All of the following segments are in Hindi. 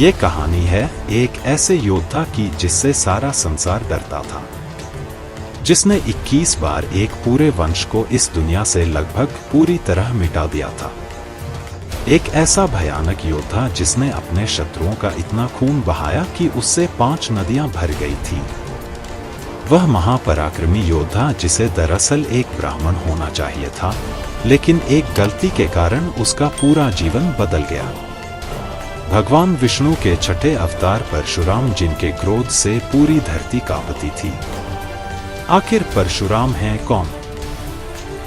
ये कहानी है एक ऐसे योद्धा की जिससे सारा संसार डरता था, जिसने 21 बार एक पूरे वंश को इस दुनिया से लगभग पूरी तरह मिटा दिया था। एक ऐसा भयानक योद्धा जिसने अपने शत्रुओं का इतना खून बहाया कि उससे 5 नदियां भर गई थी। वह महापराक्रमी योद्धा जिसे दरअसल एक ब्राह्मण होना चाहिए था, लेकिन एक गलती के कारण उसका पूरा जीवन बदल गया। भगवान विष्णु के छठे अवतार परशुराम, जिनके क्रोध से पूरी धरती कांपती थी। आखिर परशुराम हैं कौन?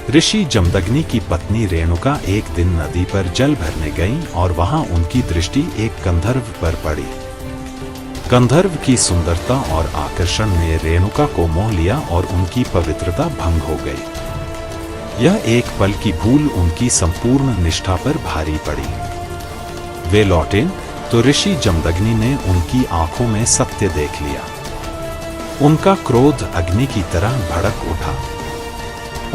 ऋषि जमदग्नि की पत्नी रेणुका एक दिन नदी पर जल भरने गईं और वहां उनकी दृष्टि एक गंधर्व पर पड़ी। गंधर्व की सुंदरता और आकर्षण ने रेणुका को मोह लिया और उनकी पवित्रता भंग हो गई। यह एक पल की भूल उनकी संपूर्ण निष्ठा पर भारी पड़ी। वे लौटे तो ऋषि जमदग्नि ने उनकी आंखों में सत्य देख लिया। उनका क्रोध अग्नि की तरह भड़क उठा।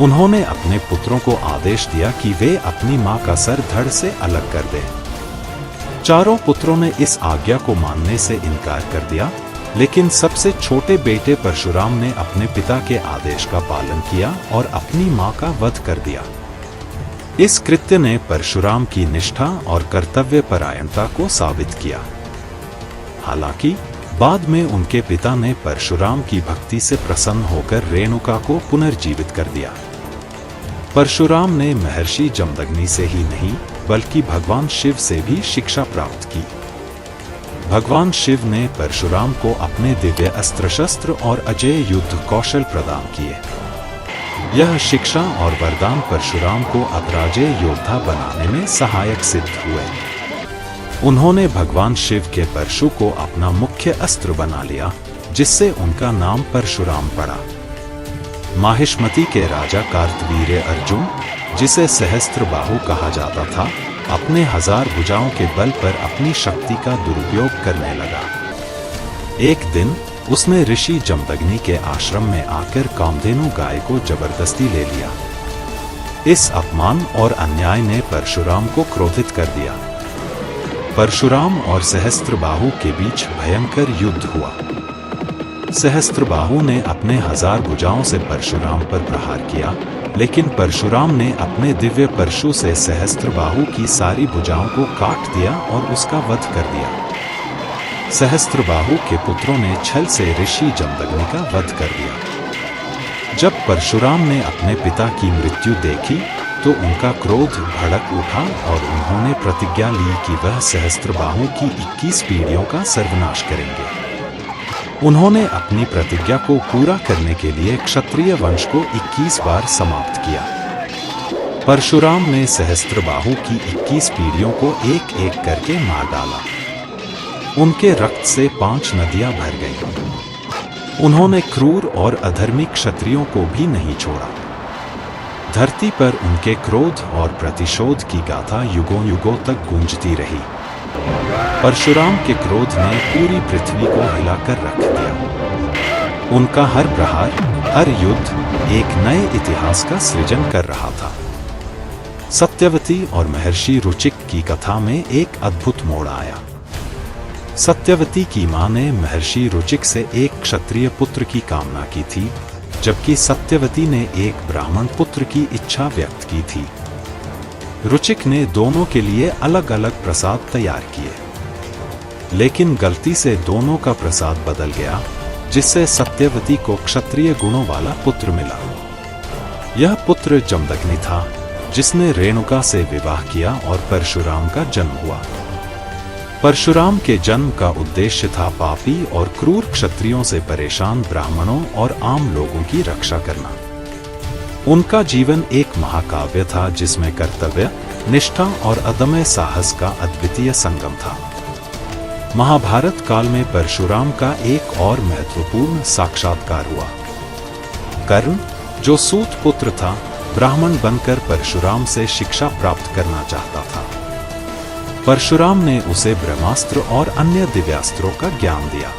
उन्होंने अपने पुत्रों को आदेश दिया कि वे अपनी मां का सर धड़ से अलग कर दें। चारों पुत्रों ने इस आज्ञा को मानने से इनकार कर दिया, लेकिन सबसे छोटे बेटे परशुराम ने अपने पिता के आदेश का पालन किया और अपनी मां का वध कर दिया। इस कृत्य ने परशुराम की निष्ठा और कर्तव्य परायणता को साबित किया। हालांकि बाद में उनके पिता ने परशुराम की भक्ति से प्रसन्न होकर रेणुका को पुनर्जीवित कर दिया। परशुराम ने महर्षि जमदग्नि से ही नहीं, बल्कि भगवान शिव से भी शिक्षा प्राप्त की। भगवान शिव ने परशुराम को अपने दिव्य अस्त्र शस्त्र और अजेय युद्ध कौशल प्रदान किए। यह शिक्षा और वरदान परशुराम को अपराजेय योद्धा बनाने में सहायक सिद्ध हुए। उन्होंने भगवान शिव के परशु को अपना मुख्य अस्त्र बना लिया, जिससे उनका नाम परशुराम पड़ा। माहिष्मति के राजा कार्तवीर्य अर्जुन, जिसे सहस्त्रबाहु कहा जाता था, अपने 1000 भुजाओं के बल पर अपनी शक्ति का दुरुपयोग करने लगा। एक दिन उसने ऋषि जमदग्नि के आश्रम में आकर कामधेनु गाय को जबरदस्ती ले लिया। इस अपमान और अन्याय ने परशुराम को क्रोधित कर दिया। परशुराम और सहस्त्रबाहु के बीच भयंकर युद्ध हुआ। सहस्त्रबाहु ने अपने 1000 भुजाओं से परशुराम पर प्रहार किया, लेकिन परशुराम ने अपने दिव्य परशु से सहस्त्रबाहु की सारी भुजाओं को काट दिया और उसका वध कर दिया। सहस्त्रबाहु के पुत्रों ने छल से ऋषि जमदग्नि का वध कर दिया। जब परशुराम ने अपने पिता की मृत्यु देखी तो उनका क्रोध भड़क उठा और उन्होंने प्रतिज्ञा ली कि वह सहस्त्रबाहु की 21 पीढ़ियों का सर्वनाश करेंगे। उन्होंने अपनी प्रतिज्ञा को पूरा करने के लिए क्षत्रिय वंश को 21 बार समाप्त किया। परशुराम ने सहस्त्रबाहु की 21 पीढ़ियों को एक एक करके मार डाला। उनके रक्त से 5 नदियां भर गईं। उन्होंने क्रूर और अधर्मी क्षत्रियों को भी नहीं छोड़ा। धरती पर उनके क्रोध और प्रतिशोध की गाथा युगों युगों तक गूंजती रही। परशुराम के क्रोध ने पूरी पृथ्वी को हिलाकर रख दिया। उनका हर प्रहार, हर युद्ध एक नए इतिहास का सृजन कर रहा था। सत्यवती और महर्षि रुचिक की कथा में एक अद्भुत मोड़ आया। सत्यवती की मां ने महर्षि रुचिक से एक क्षत्रिय पुत्र की कामना की थी, जबकि सत्यवती ने एक ब्राह्मण पुत्र की इच्छा व्यक्त की थी। रुचिक ने दोनों के लिए अलग अलग प्रसाद तैयार किए, लेकिन गलती से दोनों का प्रसाद बदल गया, जिससे सत्यवती को क्षत्रिय गुणों वाला पुत्र मिला। यह पुत्र जमदग्नि था, जिसने रेणुका से विवाह किया और परशुराम का जन्म हुआ। परशुराम के जन्म का उद्देश्य था पापी और क्रूर क्षत्रियों से परेशान ब्राह्मणों और आम लोगों की रक्षा करना। उनका जीवन एक महाकाव्य था, जिसमें कर्तव्य, निष्ठा और अदम्य साहस का अद्वितीय संगम था। महाभारत काल में परशुराम का एक और महत्वपूर्ण साक्षात्कार हुआ। कर्ण, जो सूत पुत्र था, ब्राह्मण बनकर परशुराम से शिक्षा प्राप्त करना चाहता था। परशुराम ने उसे ब्रह्मास्त्र और अन्य दिव्यास्त्रों का ज्ञान दिया,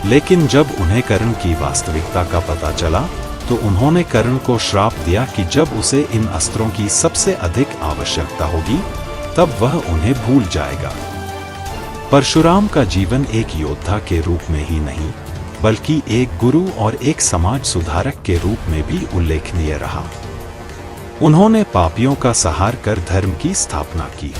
लेकिन जब उन्हें कर्ण की वास्तविकता का पता चला तो उन्होंने कर्ण को श्राप दिया कि जब उसे इन अस्त्रों की सबसे अधिक आवश्यकता होगी, तब वह उन्हें भूल जाएगा। परशुराम का जीवन एक योद्धा के रूप में ही नहीं, बल्कि एक गुरु और एक समाज सुधारक के रूप में भी उल्लेखनीय रहा। उन्होंने पापियों का संहार कर धर्म की स्थापना की।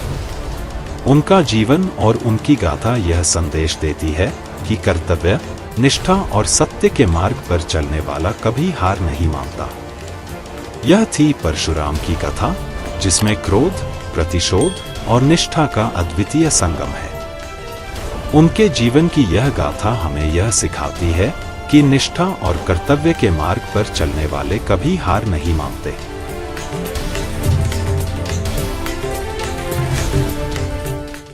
उनका जीवन और उनकी गाथा यह संदेश देती है कि कर्तव्य, निष्ठा और सत्य के मार्ग पर चलने वाला कभी हार नहीं मानता। यह थी परशुराम की कथा, जिसमें क्रोध, प्रतिशोध और निष्ठा का अद्वितीय संगम है। उनके जीवन की यह गाथा हमें यह सिखाती है कि निष्ठा और कर्तव्य के मार्ग पर चलने वाले कभी हार नहीं मानते।